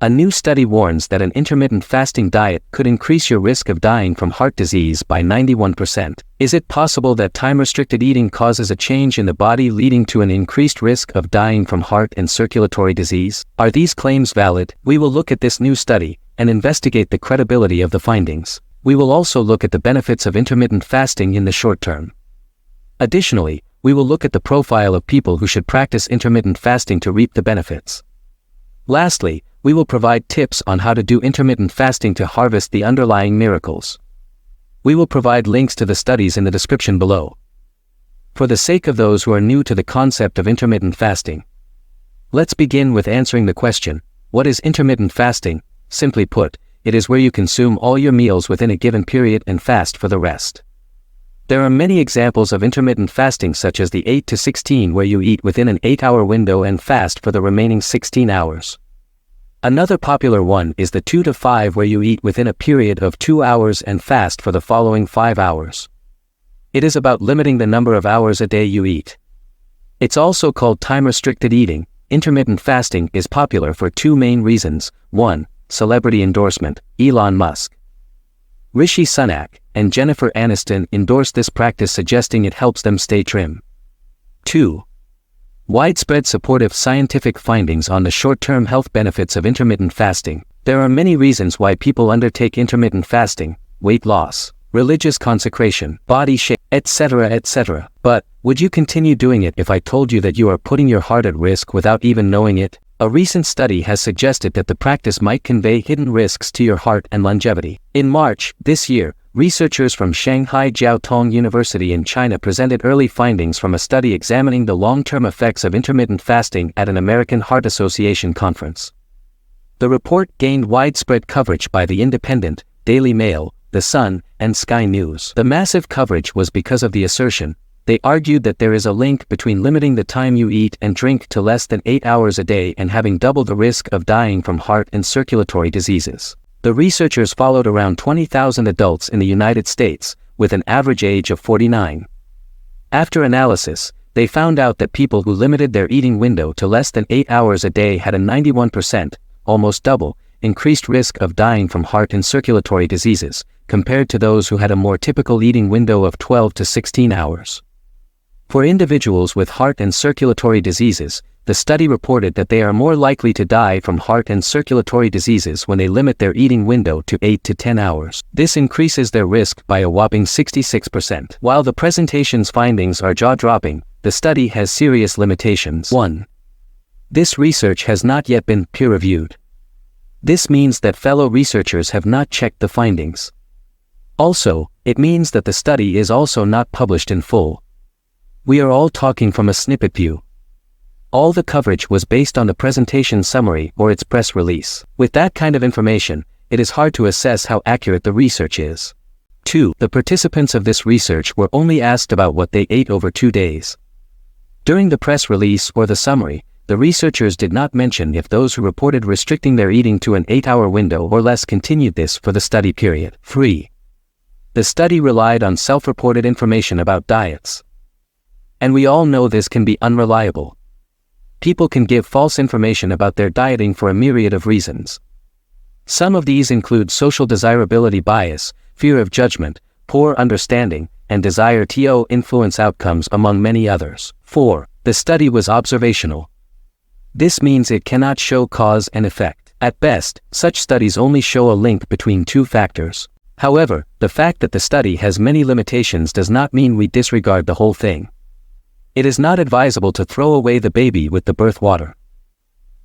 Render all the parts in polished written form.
A new study warns that an intermittent fasting diet could increase your risk of dying from heart disease by 91%. Is it possible that time-restricted eating causes a change in the body leading to an increased risk of dying from heart and circulatory disease? Are these claims valid? We will look at this new study and investigate the credibility of the findings. We will also look at the benefits of intermittent fasting in the short term. Additionally, we will look at the profile of people who should practice intermittent fasting to reap the benefits. Lastly, we will provide tips on how to do intermittent fasting to harvest the underlying miracles. We will provide links to the studies in the description below. For the sake of those who are new to the concept of intermittent fasting, let's begin with answering the question, what is intermittent fasting? Simply put, it is where you consume all your meals within a given period and fast for the rest. There are many examples of intermittent fasting such as the 8 to 16 where you eat within an 8-hour window and fast for the remaining 16 hours. Another popular one is the 2 to 5 where you eat within a period of 2 hours and fast for the following 5 hours. It is about limiting the number of hours a day you eat. It's also called time-restricted eating. Intermittent fasting is popular for two main reasons. 1. Celebrity endorsement. Elon Musk, Rishi Sunak, and Jennifer Aniston endorsed this practice, suggesting it helps them stay trim. 2. Widespread supportive scientific findings on the short-term health benefits of intermittent fasting. There are many reasons why people undertake intermittent fasting: weight loss, religious consecration, body shape, etc., etc. But, would you continue doing it if I told you that you are putting your heart at risk without even knowing it? A recent study has suggested that the practice might convey hidden risks to your heart and longevity. In March this year, researchers from Shanghai Jiao Tong University in China presented early findings from a study examining the long-term effects of intermittent fasting at an American Heart Association conference. The report gained widespread coverage by the Independent, Daily Mail, The Sun, and Sky News. The massive coverage was because of the assertion. They argued that there is a link between limiting the time you eat and drink to less than 8 hours a day and having double the risk of dying from heart and circulatory diseases. The researchers followed around 20,000 adults in the United States, with an average age of 49. After analysis, they found out that people who limited their eating window to less than 8 hours a day had a 91%, almost double, increased risk of dying from heart and circulatory diseases, compared to those who had a more typical eating window of 12 to 16 hours. For individuals with heart and circulatory diseases, the study reported that they are more likely to die from heart and circulatory diseases when they limit their eating window to 8 to 10 hours. This increases their risk by a whopping 66%. While the presentation's findings are jaw-dropping, the study has serious limitations. 1. This research has not yet been peer-reviewed. This means that fellow researchers have not checked the findings. Also, it means that the study is also not published in full. We are all talking from a snippet view. All the coverage was based on the presentation summary or its press release. With that kind of information, it is hard to assess how accurate the research is. 2. The participants of this research were only asked about what they ate over 2 days. During the press release or the summary, the researchers did not mention if those who reported restricting their eating to an 8-hour window or less continued this for the study period. 3. The study relied on self-reported information about diets. And we all know this can be unreliable. People can give false information about their dieting for a myriad of reasons. Some of these include social desirability bias, fear of judgment, poor understanding, and desire to influence outcomes, among many others. 4. The study was observational. This means it cannot show cause and effect. At best, such studies only show a link between two factors. However, the fact that the study has many limitations does not mean we disregard the whole thing. It is not advisable to throw away the baby with the bathwater.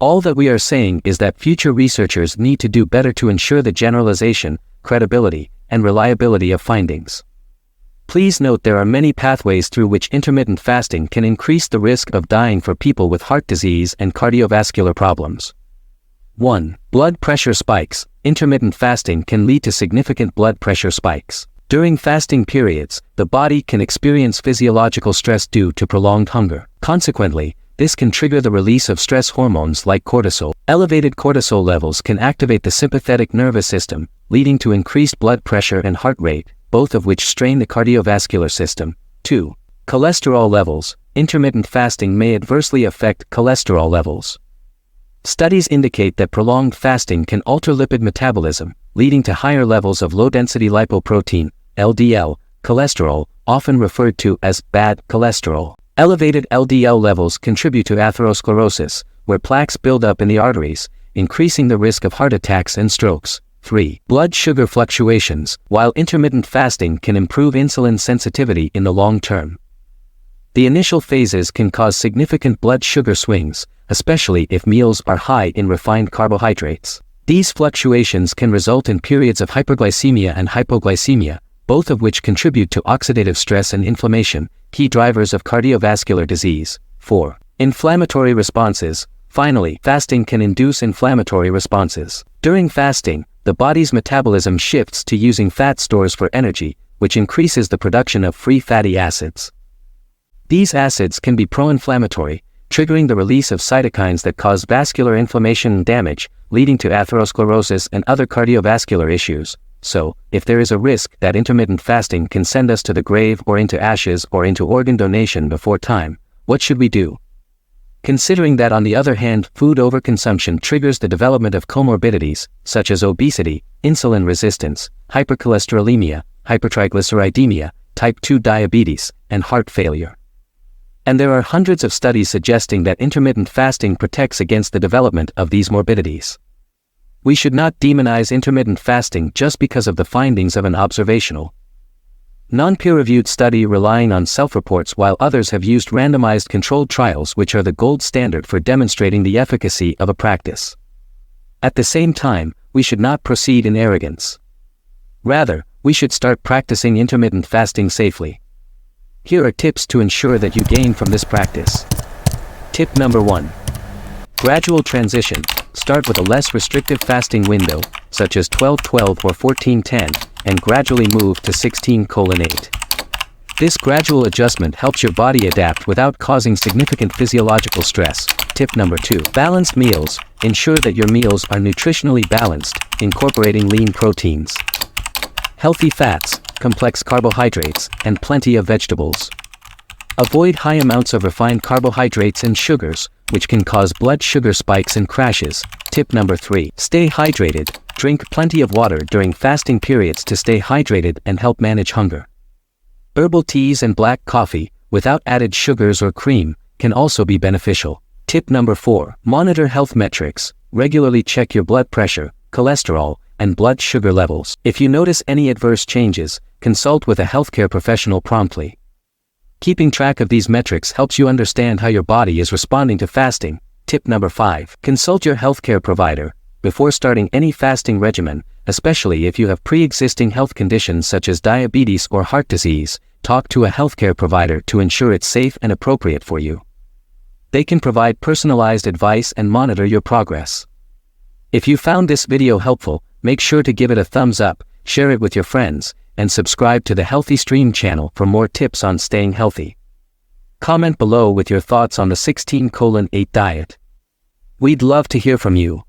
All that we are saying is that future researchers need to do better to ensure the generalization, credibility, and reliability of findings. Please note there are many pathways through which intermittent fasting can increase the risk of dying for people with heart disease and cardiovascular problems. 1. Blood pressure spikes. Intermittent fasting can lead to significant blood pressure spikes. During fasting periods, the body can experience physiological stress due to prolonged hunger. Consequently, this can trigger the release of stress hormones like cortisol. Elevated cortisol levels can activate the sympathetic nervous system, leading to increased blood pressure and heart rate, both of which strain the cardiovascular system. 2. Cholesterol levels. Intermittent fasting may adversely affect cholesterol levels. Studies indicate that prolonged fasting can alter lipid metabolism, leading to higher levels of low-density lipoprotein, LDL, cholesterol, often referred to as bad cholesterol. Elevated LDL levels contribute to atherosclerosis, where plaques build up in the arteries, increasing the risk of heart attacks and strokes. 3. Blood sugar fluctuations. While intermittent fasting can improve insulin sensitivity in the long term, the initial phases can cause significant blood sugar swings, especially if meals are high in refined carbohydrates. These fluctuations can result in periods of hyperglycemia and hypoglycemia, both of which contribute to oxidative stress and inflammation, key drivers of cardiovascular disease. 4. Inflammatory responses. Finally, fasting can induce inflammatory responses. During fasting, the body's metabolism shifts to using fat stores for energy, which increases the production of free fatty acids. These acids can be pro-inflammatory, triggering the release of cytokines that cause vascular inflammation and damage, leading to atherosclerosis and other cardiovascular issues. So, if there is a risk that intermittent fasting can send us to the grave or into ashes or into organ donation before time, what should we do? Considering that on the other hand, food overconsumption triggers the development of comorbidities, such as obesity, insulin resistance, hypercholesterolemia, hypertriglyceridemia, type 2 diabetes, and heart failure. And there are hundreds of studies suggesting that intermittent fasting protects against the development of these morbidities. We should not demonize intermittent fasting just because of the findings of an observational, non-peer-reviewed study relying on self-reports, while others have used randomized controlled trials, which are the gold standard for demonstrating the efficacy of a practice. At the same time, we should not proceed in arrogance. Rather, we should start practicing intermittent fasting safely. Here are tips to ensure that you gain from this practice. Tip number 1. Gradual transition. Start with a less restrictive fasting window, such as 12-12 or 14-10, and gradually move to 16-8. This gradual adjustment helps your body adapt without causing significant physiological stress. Tip number 2. Balanced meals. Ensure that your meals are nutritionally balanced, incorporating lean proteins, healthy fats, complex carbohydrates, and plenty of vegetables. Avoid high amounts of refined carbohydrates and sugars, which can cause blood sugar spikes and crashes. Tip number 3. Stay hydrated. Drink plenty of water during fasting periods to stay hydrated and help manage hunger. Herbal teas and black coffee, without added sugars or cream, can also be beneficial. Tip number 4. Monitor health metrics. Regularly check your blood pressure, cholesterol, and blood sugar levels. If you notice any adverse changes, consult with a healthcare professional promptly. Keeping track of these metrics helps you understand how your body is responding to fasting. Tip number 5. Consult your healthcare provider before starting any fasting regimen, especially if you have pre-existing health conditions such as diabetes or heart disease. Talk to a healthcare provider to ensure it's safe and appropriate for you. They can provide personalized advice and monitor your progress. If you found this video helpful, make sure to give it a thumbs up, share it with your friends, and subscribe to the Healthy Stream channel for more tips on staying healthy. Comment below with your thoughts on the 16-8 diet. We'd love to hear from you.